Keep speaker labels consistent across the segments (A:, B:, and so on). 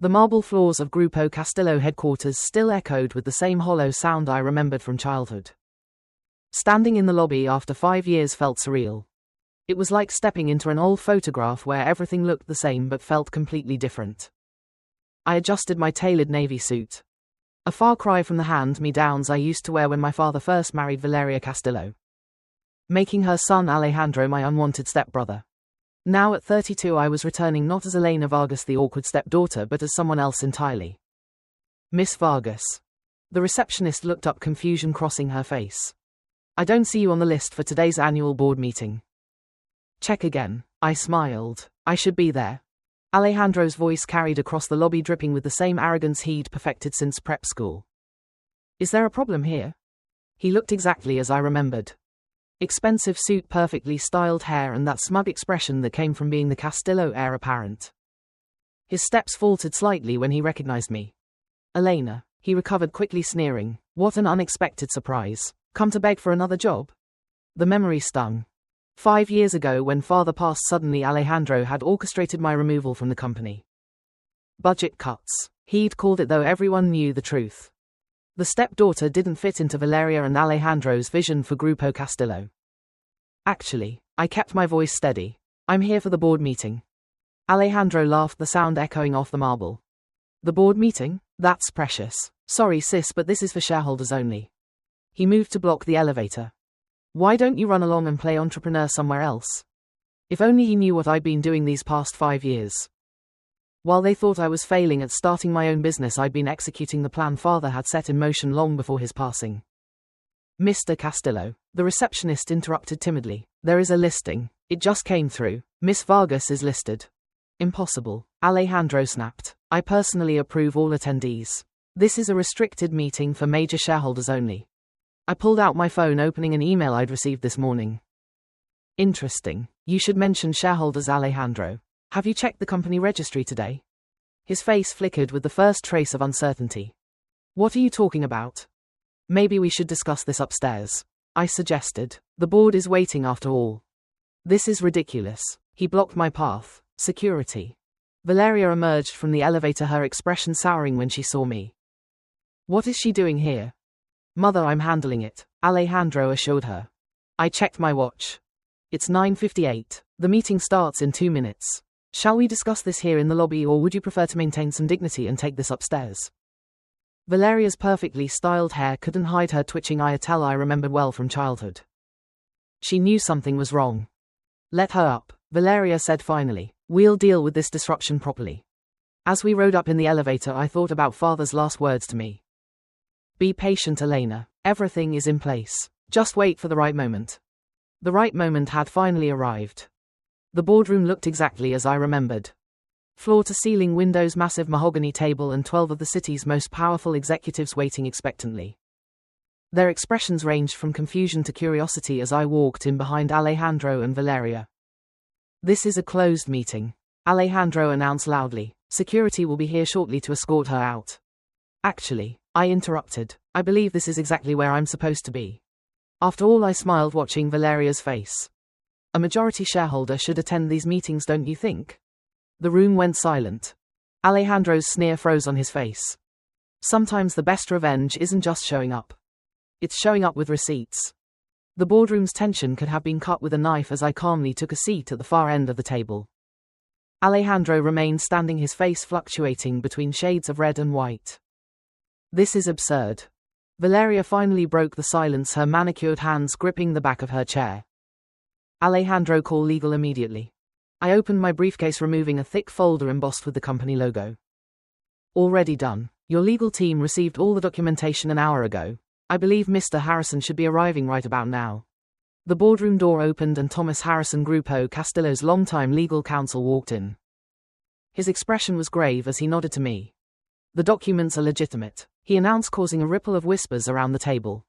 A: The marble floors of Grupo Castillo headquarters still echoed with the same hollow sound I remembered from childhood. Standing in the lobby after 5 years felt surreal. It was like stepping into an old photograph where everything looked the same but felt completely different. I adjusted my tailored navy suit. A far cry from the hand-me-downs I used to wear when my father first married Valeria Castillo, making her son Alejandro my unwanted stepbrother. Now at 32 I was returning not as Elena Vargas the awkward stepdaughter but as someone else entirely. Miss Vargas. The receptionist looked up, confusion crossing her face. I don't see you on the list for today's annual board meeting. Check again. I smiled. I should be there. Alejandro's voice carried across the lobby, dripping with the same arrogance he'd perfected since prep school. Is there a problem here? He looked exactly as I remembered. Expensive suit, perfectly styled hair, and that smug expression that came from being the Castillo heir apparent. His steps faltered slightly when he recognized me. Elena, he recovered quickly, sneering. What an unexpected surprise. Come to beg for another job? The memory stung. 5 years ago, when father passed suddenly, Alejandro had orchestrated my removal from the company. Budget cuts, he'd called it, though everyone knew the truth. The stepdaughter didn't fit into Valeria and Alejandro's vision for Grupo Castillo. Actually, I kept my voice steady. I'm here for the board meeting. Alejandro laughed, the sound echoing off the marble. The board meeting? That's precious. Sorry sis, but this is for shareholders only. He moved to block the elevator. Why don't you run along and play entrepreneur somewhere else? If only he knew what I'd been doing these past 5 years. While they thought I was failing at starting my own business, I'd been executing the plan father had set in motion long before his passing. Mr. Castillo, the receptionist interrupted timidly. There is a listing. It just came through. Miss Vargas is listed. Impossible. Alejandro snapped. I personally approve all attendees. This is a restricted meeting for major shareholders only. I pulled out my phone, opening an email I'd received this morning. Interesting. You should mention shareholders, Alejandro. Have you checked the company registry today? His face flickered with the first trace of uncertainty. What are you talking about? Maybe we should discuss this upstairs, I suggested. The board is waiting after all. This is ridiculous. He blocked my path. Security. Valeria emerged from the elevator, her expression souring when she saw me. What is she doing here? Mother, I'm handling it, Alejandro assured her. I checked my watch. It's 9:58. The meeting starts in 2 minutes. Shall we discuss this here in the lobby, or would you prefer to maintain some dignity and take this upstairs? Valeria's perfectly styled hair couldn't hide her twitching eye, a tell I remembered well from childhood. She knew something was wrong. Let her up, Valeria said finally. We'll deal with this disruption properly. As we rode up in the elevator, I thought about father's last words to me. Be patient, Elena. Everything is in place. Just wait for the right moment. The right moment had finally arrived. The boardroom looked exactly as I remembered. Floor-to-ceiling windows, massive mahogany table, and 12 of the city's most powerful executives waiting expectantly. Their expressions ranged from confusion to curiosity as I walked in behind Alejandro and Valeria. This is a closed meeting, Alejandro announced loudly. Security will be here shortly to escort her out. Actually, I interrupted. I believe this is exactly where I'm supposed to be. After all, I smiled, watching Valeria's face. A majority shareholder should attend these meetings, don't you think? The room went silent. Alejandro's sneer froze on his face. Sometimes the best revenge isn't just showing up. It's showing up with receipts. The boardroom's tension could have been cut with a knife as I calmly took a seat at the far end of the table. Alejandro remained standing, his face fluctuating between shades of red and white. This is absurd. Valeria finally broke the silence, her manicured hands gripping the back of her chair. Alejandro, call legal immediately. I opened my briefcase, removing a thick folder embossed with the company logo. Already done. Your legal team received all the documentation an hour ago. I believe Mr. Harrison should be arriving right about now. The boardroom door opened and Thomas Harrison, Grupo Castillo's longtime legal counsel, walked in. His expression was grave as he nodded to me. The documents are legitimate, he announced, causing a ripple of whispers around the table.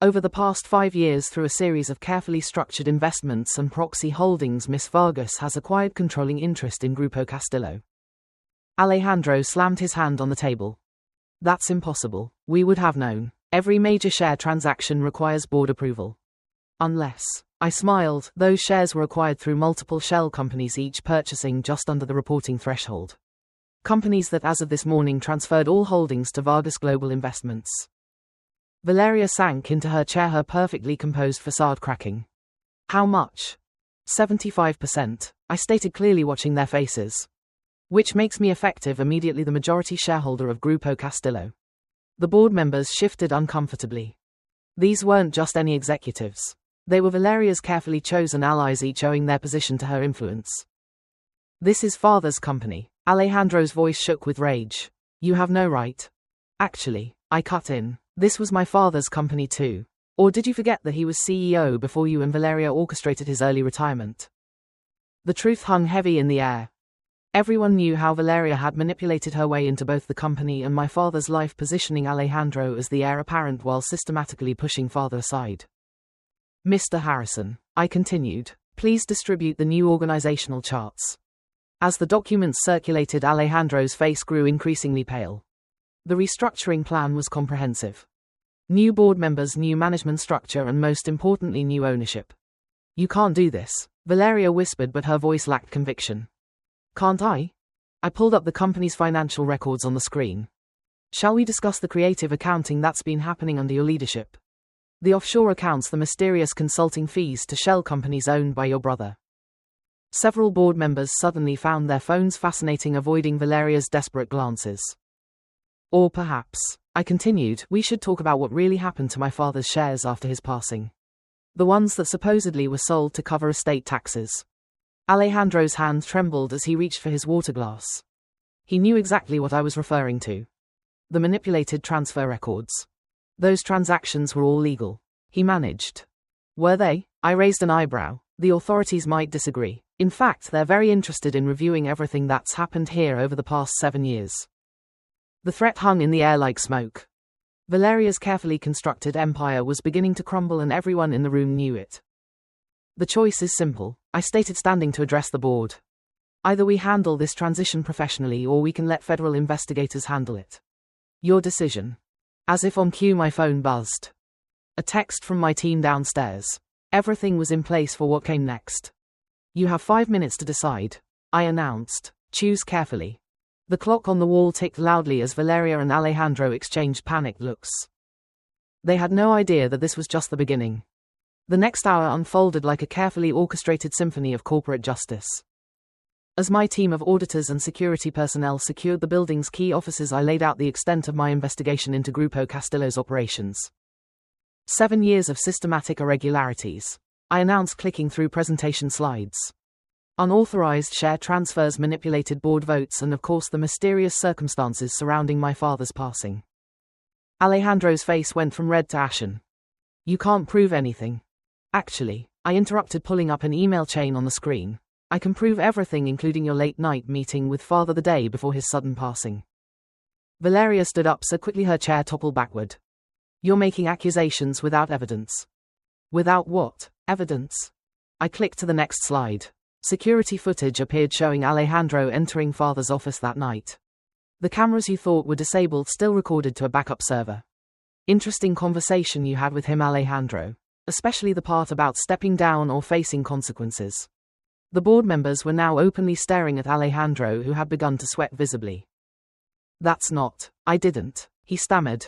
A: Over the past 5 years, through a series of carefully structured investments and proxy holdings, Miss Vargas has acquired controlling interest in Grupo Castillo. Alejandro slammed his hand on the table. That's impossible. We would have known. Every major share transaction requires board approval. Unless, I smiled, those shares were acquired through multiple shell companies, each purchasing just under the reporting threshold. Companies that as of this morning transferred all holdings to Vargas Global Investments. Valeria sank into her chair, her perfectly composed facade cracking. How much? 75%, I stated clearly, watching their faces. Which makes me effective immediately the majority shareholder of Grupo Castillo. The board members shifted uncomfortably. These weren't just any executives. They were Valeria's carefully chosen allies, each owing their position to her influence. This is father's company. Alejandro's voice shook with rage. You have no right. Actually, I cut in. This was my father's company too. Or did you forget that he was CEO before you and Valeria orchestrated his early retirement? The truth hung heavy in the air. Everyone knew how Valeria had manipulated her way into both the company and my father's life, positioning Alejandro as the heir apparent while systematically pushing father aside. Mr. Harrison, I continued, please distribute the new organizational charts. As the documents circulated, Alejandro's face grew increasingly pale. The restructuring plan was comprehensive. New board members, new management structure, and most importantly, new ownership. You can't do this, Valeria whispered, but her voice lacked conviction. Can't I? I pulled up the company's financial records on the screen. Shall we discuss the creative accounting that's been happening under your leadership? The offshore accounts, the mysterious consulting fees to shell companies owned by your brother. Several board members suddenly found their phones fascinating, avoiding Valeria's desperate glances. Or perhaps, I continued, we should talk about what really happened to my father's shares after his passing. The ones that supposedly were sold to cover estate taxes. Alejandro's hand trembled as he reached for his water glass. He knew exactly what I was referring to. The manipulated transfer records. Those transactions were all legal. He managed. Were they? I raised an eyebrow. The authorities might disagree. In fact, they're very interested in reviewing everything that's happened here over the past 7 years. The threat hung in the air like smoke. Valeria's carefully constructed empire was beginning to crumble, and everyone in the room knew it. The choice is simple, I stated, standing to address the board. Either we handle this transition professionally, or we can let federal investigators handle it. Your decision. As if on cue, my phone buzzed. A text from my team downstairs. Everything was in place for what came next. You have 5 minutes to decide, I announced. Choose carefully. The clock on the wall ticked loudly as Valeria and Alejandro exchanged panicked looks. They had no idea that this was just the beginning. The next hour unfolded like a carefully orchestrated symphony of corporate justice. As my team of auditors and security personnel secured the building's key offices, I laid out the extent of my investigation into Grupo Castillo's operations. 7 years of systematic irregularities, I announced, clicking through presentation slides. Unauthorized share transfers, manipulated board votes, and of course the mysterious circumstances surrounding my father's passing. Alejandro's face went from red to ashen. You can't prove anything. Actually, I interrupted, pulling up an email chain on the screen. I can prove everything, including your late-night meeting with father the day before his sudden passing. Valeria stood up so quickly her chair toppled backward. You're making accusations without evidence. Without what? Evidence? I clicked to the next slide. Security footage appeared showing Alejandro entering father's office that night. The cameras you thought were disabled still recorded to a backup server. Interesting conversation you had with him, Alejandro. Especially the part about stepping down or facing consequences. The board members were now openly staring at Alejandro, who had begun to sweat visibly. That's not. I didn't, he stammered.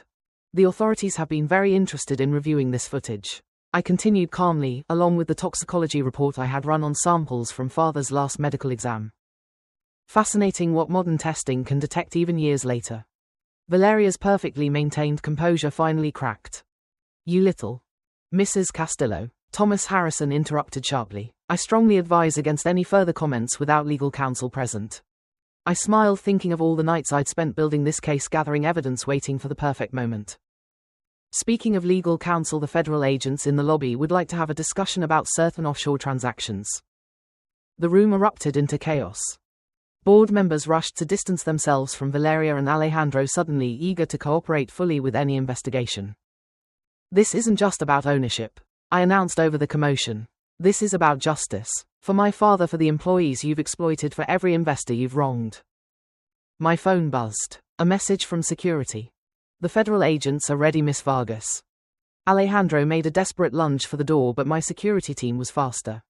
A: The authorities have been very interested in reviewing this footage. I continued calmly, along with the toxicology report I had run on samples from father's last medical exam. Fascinating what modern testing can detect even years later. Valeria's perfectly maintained composure finally cracked. You little. Mrs. Castillo, Thomas Harrison interrupted sharply. I strongly advise against any further comments without legal counsel present. I smiled, thinking of all the nights I'd spent building this case, gathering evidence, waiting for the perfect moment. Speaking of legal counsel, the federal agents in the lobby would like to have a discussion about certain offshore transactions. The room erupted into chaos. Board members rushed to distance themselves from Valeria and Alejandro, suddenly eager to cooperate fully with any investigation. This isn't just about ownership, I announced over the commotion. This is about justice. For my father, for the employees you've exploited, for every investor you've wronged. My phone buzzed. A message from security. The federal agents are ready, Miss Vargas. Alejandro made a desperate lunge for the door, but my security team was faster.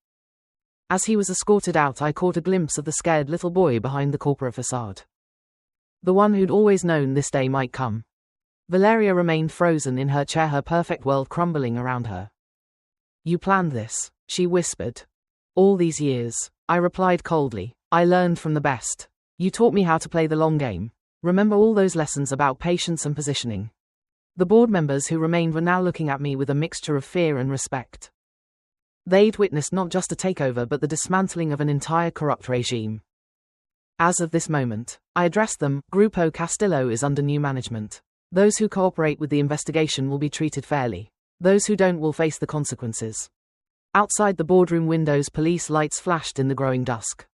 A: As he was escorted out, I caught a glimpse of the scared little boy behind the corporate facade. The one who'd always known this day might come. Valeria remained frozen in her chair, her perfect world crumbling around her. You planned this, she whispered. All these years, I replied coldly. I learned from the best. You taught me how to play the long game. Remember all those lessons about patience and positioning. The board members who remained were now looking at me with a mixture of fear and respect. They'd witnessed not just a takeover but the dismantling of an entire corrupt regime. As of this moment, I addressed them. Grupo Castillo is under new management. Those who cooperate with the investigation will be treated fairly. Those who don't will face the consequences. Outside the boardroom windows, police lights flashed in the growing dusk.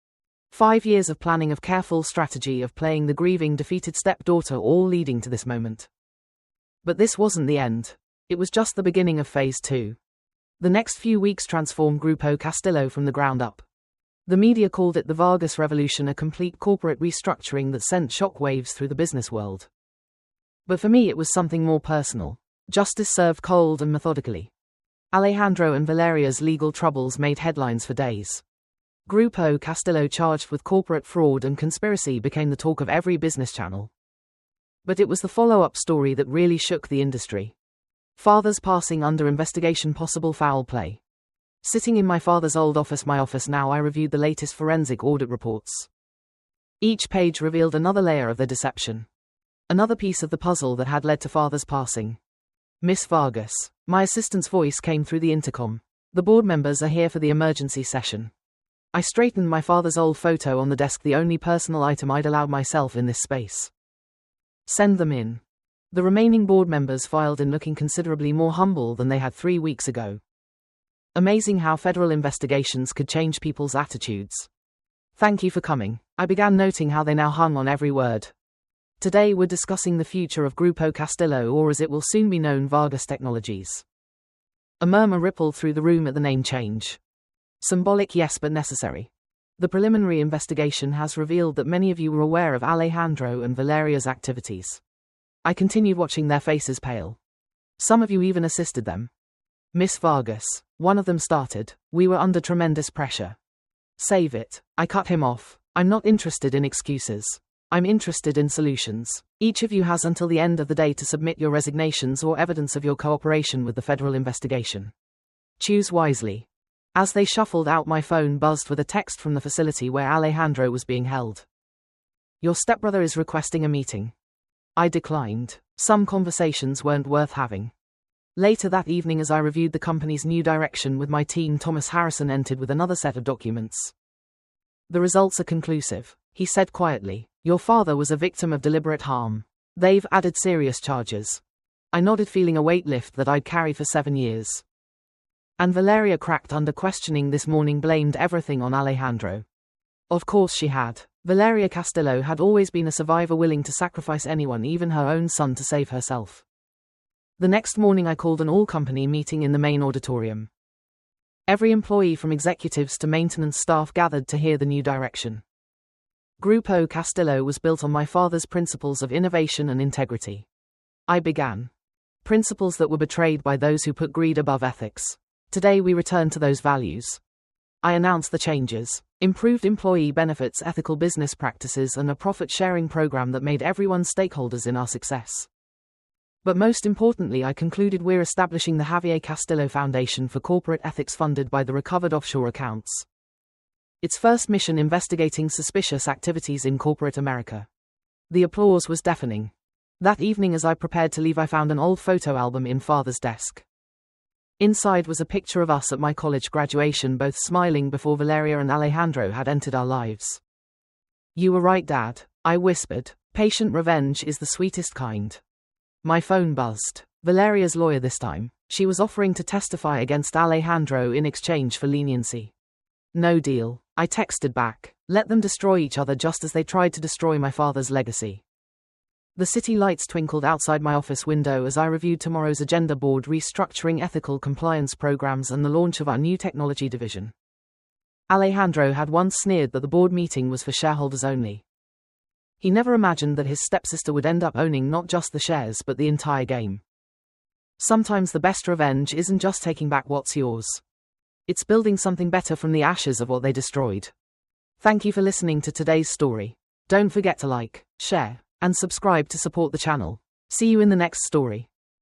A: 5 years of planning, of careful strategy, of playing the grieving, defeated stepdaughter, all leading to this moment. But this wasn't the end. It was just the beginning of Phase 2. The next few weeks transformed Grupo Castillo from the ground up. The media called it the Vargas Revolution, a complete corporate restructuring that sent shockwaves through the business world. But for me it was something more personal. Justice served cold and methodically. Alejandro and Valeria's legal troubles made headlines for days. Grupo Castillo, charged with corporate fraud and conspiracy, became the talk of every business channel. But it was the follow-up story that really shook the industry. Father's passing under investigation, possible foul play. Sitting in my father's old office, my office now, I reviewed the latest forensic audit reports. Each page revealed another layer of the deception. Another piece of the puzzle that had led to father's passing. Miss Vargas. My assistant's voice came through the intercom. The board members are here for the emergency session. I straightened my father's old photo on the desk, the only personal item I'd allowed myself in this space. Send them in. The remaining board members filed in, looking considerably more humble than they had 3 weeks ago. Amazing how federal investigations could change people's attitudes. Thank you for coming. I began, noting how they now hung on every word. Today we're discussing the future of Grupo Castillo, or as it will soon be known, Vargas Technologies. A murmur rippled through the room at the name change. Symbolic, yes, but necessary. The preliminary investigation has revealed that many of you were aware of Alejandro and Valeria's activities. I continued, watching their faces pale. Some of you even assisted them. Miss Vargas, one of them started. We were under tremendous pressure. Save it. I cut him off. I'm not interested in excuses. I'm interested in solutions. Each of you has until the end of the day to submit your resignations or evidence of your cooperation with the federal investigation. Choose wisely. As they shuffled out, my phone buzzed with a text from the facility where Alejandro was being held. Your stepbrother is requesting a meeting. I declined. Some conversations weren't worth having. Later that evening, as I reviewed the company's new direction with my team, Thomas Harrison entered with another set of documents. The results are conclusive, he said quietly. Your father was a victim of deliberate harm. They've added serious charges. I nodded, feeling a weight lift that I'd carried for 7 years. And Valeria, cracked under questioning this morning, blamed everything on Alejandro. Of course she had. Valeria Castillo had always been a survivor, willing to sacrifice anyone, even her own son, to save herself. The next morning I called an all-company meeting in the main auditorium. Every employee from executives to maintenance staff gathered to hear the new direction. Grupo Castillo was built on my father's principles of innovation and integrity. I began. Principles that were betrayed by those who put greed above ethics. Today we return to those values. I announced the changes: improved employee benefits, ethical business practices, and a profit-sharing program that made everyone stakeholders in our success. But most importantly, I concluded we're establishing the Javier Castillo Foundation for Corporate Ethics, funded by the recovered offshore accounts. Its first mission, investigating suspicious activities in corporate America. The applause was deafening. That evening, as I prepared to leave, I found an old photo album in Father's desk. Inside was a picture of us at my college graduation, both smiling before Valeria and Alejandro had entered our lives. You were right, Dad, I whispered. Patient revenge is the sweetest kind. My phone buzzed. Valeria's lawyer this time. She was offering to testify against Alejandro in exchange for leniency. No deal, I texted back. Let them destroy each other, just as they tried to destroy my father's legacy. The city lights twinkled outside my office window as I reviewed tomorrow's agenda board: restructuring, ethical compliance programs, and the launch of our new technology division. Alejandro had once sneered that the board meeting was for shareholders only. He never imagined that his stepsister would end up owning not just the shares but the entire game. Sometimes the best revenge isn't just taking back what's yours. It's building something better from the ashes of what they destroyed. Thank you for listening to today's story. Don't forget to like, share, and subscribe to support the channel. See you in the next story.